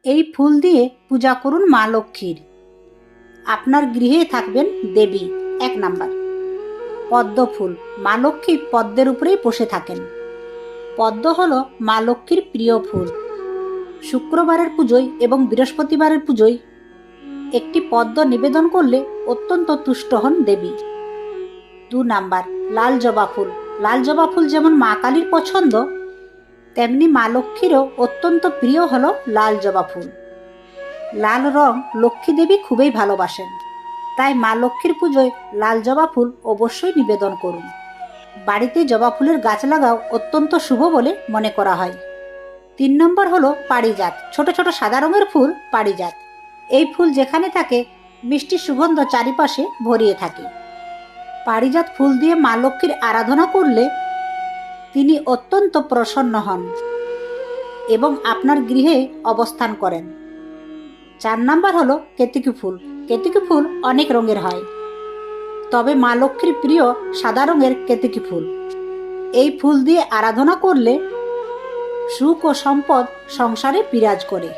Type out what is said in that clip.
এই ফুল দিয়ে পূজা করুন মা লক্ষ্মীর। আপনার গৃহে থাকবেন দেবী। 1 নাম্বার, পদ্ম ফুল। মা লক্ষ্মী পদ্মের উপরেই বসে থাকেন। পদ্ম হলো মা লক্ষ্মীর প্রিয় ফুল। শুক্রবারের পুজোয় এবং বৃহস্পতিবারের পুজোয় একটি পদ্ম নিবেদন করলে অত্যন্ত তুষ্ট হন দেবী। 2 নাম্বার, লাল জবা ফুল। লাল জবা ফুল যেমন মা কালীর পছন্দ, তেমনি মা লক্ষ্মীরও অত্যন্ত প্রিয় হলো লাল জবা ফুল। লাল রং লক্ষ্মী দেবী খুবই ভালোবাসেন, তাই মা লক্ষ্মীর পুজোয় লাল জবা ফুল অবশ্যই নিবেদন করুন। বাড়িতে জবা ফুলের গাছ লাগাও অত্যন্ত শুভ বলে মনে করা হয়। 3 নম্বর হলো পারিজাত। ছোট ছোট সাদা রঙের ফুল পারিজাত। এই ফুল যেখানে থাকে মিষ্টি সুগন্ধ চারিপাশে ভরিয়ে থাকে। পারিজাত ফুল দিয়ে মা লক্ষ্মীর আরাধনা করলে তিনি অত্যন্ত প্রসন্ন হন এবং আপনার গৃহে অবস্থান করেন। 4 নাম্বার হলো কেতকী ফুল। কেতকী ফুল অনেক রঙের হয়, তবে মা লক্ষ্মীর প্রিয় সাদা রঙের কেতকী ফুল। এই ফুল দিয়ে আরাধনা করলে সুখ ও সম্পদ সংসারে বিরাজ করে।